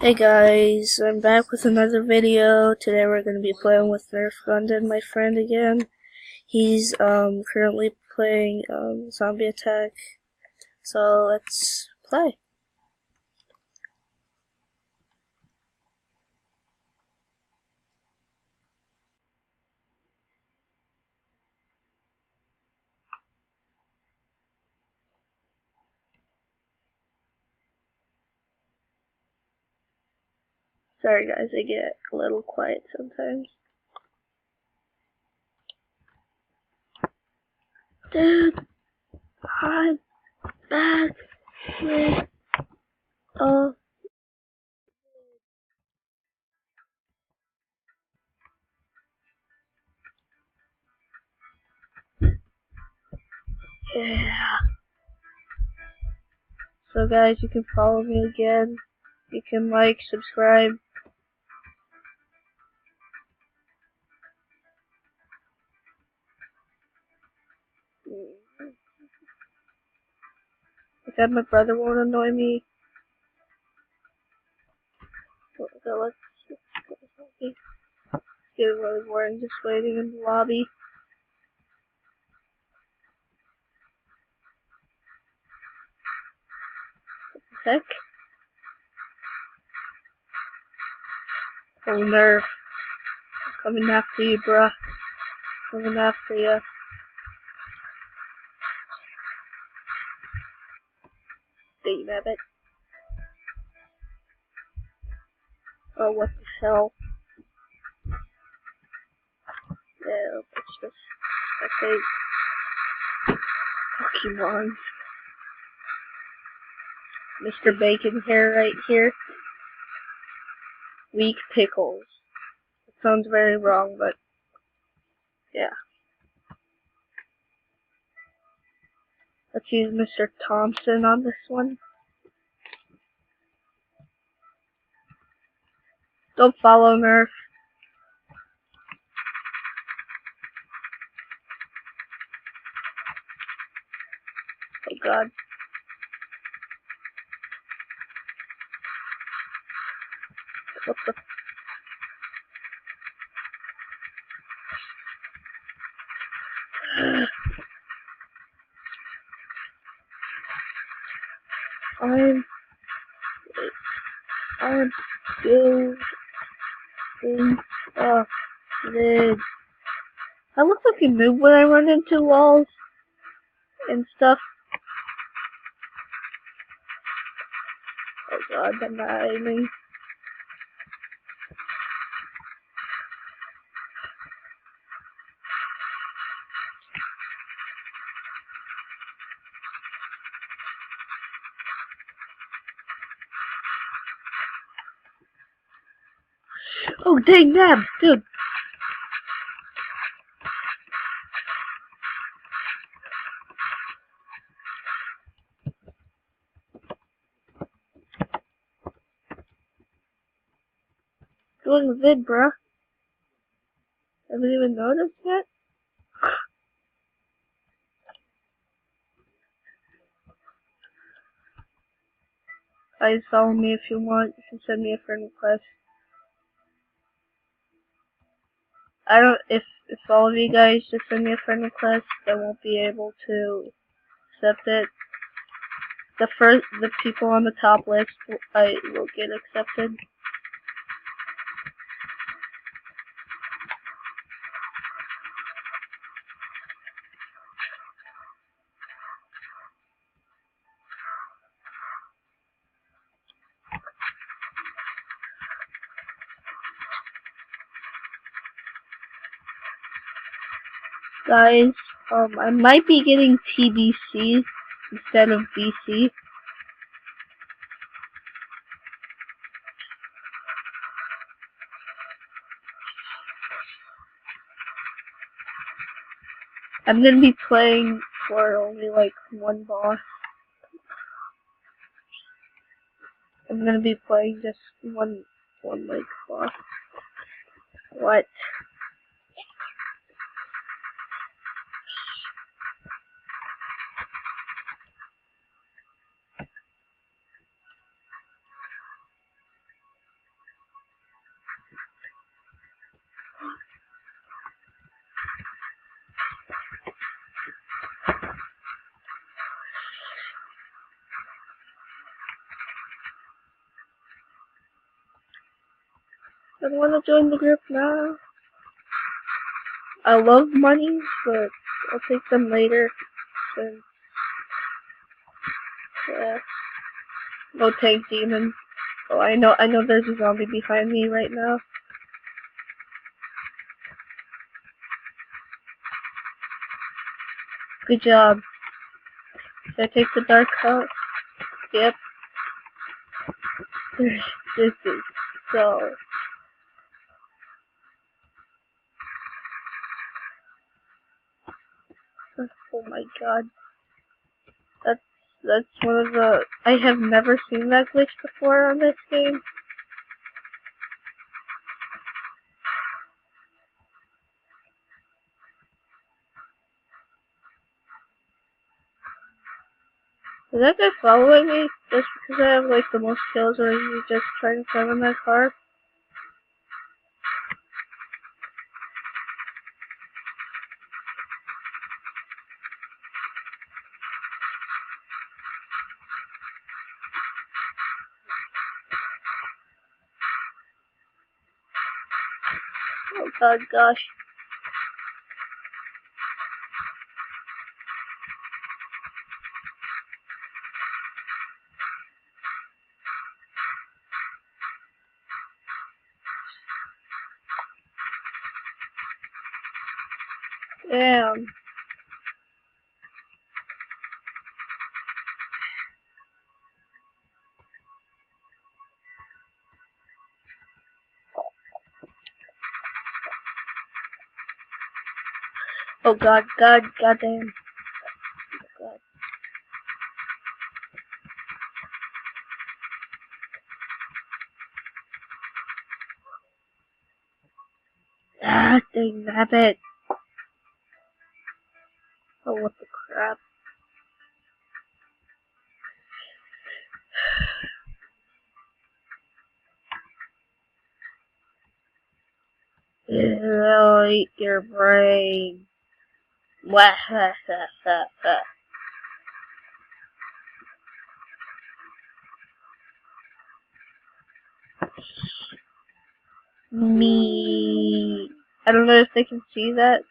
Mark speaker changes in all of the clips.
Speaker 1: Hey guys, I'm back with another video. Today we're going to be playing with Nerf Gundam, my friend again. He's currently playing Zombie Attack, so let's play. Sorry guys, I get a little quiet sometimes. Dude, I'm back with yeah. So guys, you can follow me again. You can like, subscribe. I said my brother won't annoy me. So let's get what he's wearing, just waiting in the lobby. Heck? Oh, Nerf. I'm coming after you, bruh. Coming after you. Damn it. Oh, what the hell? Yeah, it's just... I say... Pokemon. Mr. Bacon hair right here. Weak pickles. It sounds very wrong, but... yeah. Let's use Mr. Thompson on this one. Don't follow Nerf. Oh god. What the... I'm building a lid. I look like a noob when I run into walls and stuff. Oh god, I'm not aiming. Oh dang, Nab, dude. Doing a vid, bruh. Haven't even noticed yet? Guys, follow me if you want. You can send me a friend request. I don't, if all of you guys just send me a friend request, I won't be able to accept it. The people on the top list, I will get accepted. Guys, I might be getting TBC instead of BC. I'm gonna be playing for only like one boss. I'm gonna be playing just one like boss. What? I don't want to join the group now. I love money, but I'll take them later. Since, yeah. No tank demon. Oh, I know there's a zombie behind me right now. Good job. Should I take the dark out? Yep. This is so... Oh my god. That's one of the... I have never seen that glitch before on this game. Is that guy following me just because I have like the most kills, or is he just trying to climb in that car? Oh god, gosh. Damn. Oh god, goddamn. God. Ah, dang nabbit. Oh, what the crap. It'll eat your brain. Wah, ha, ha, ha, ha. Me. I don't know if they can see that.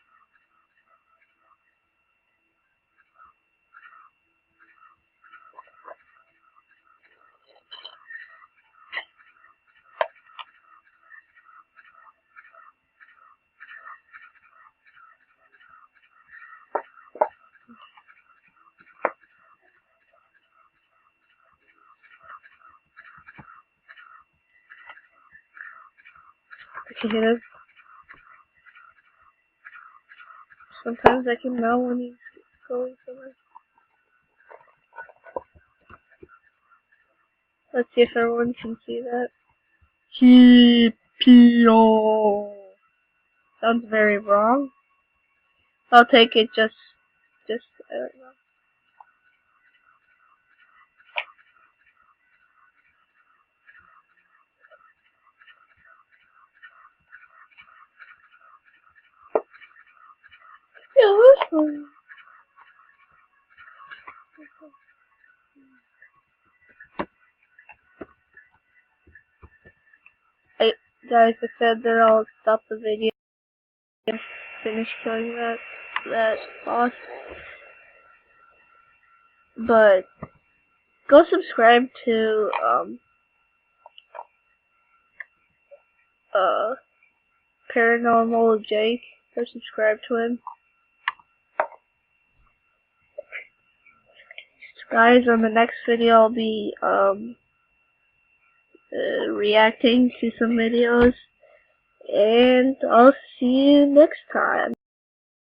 Speaker 1: I can hit him. Sometimes I can know when he's going somewhere. Let's see if everyone can see that. TPO. Sounds very wrong. I'll take it just, I don't know. Yeah, that's fine. Hey, guys, I said that I'll stop the video and finish killing that boss. But go subscribe to Paranormal Jake. Go subscribe to him. Guys, on the next video I'll be reacting to some videos, and I'll see you next time.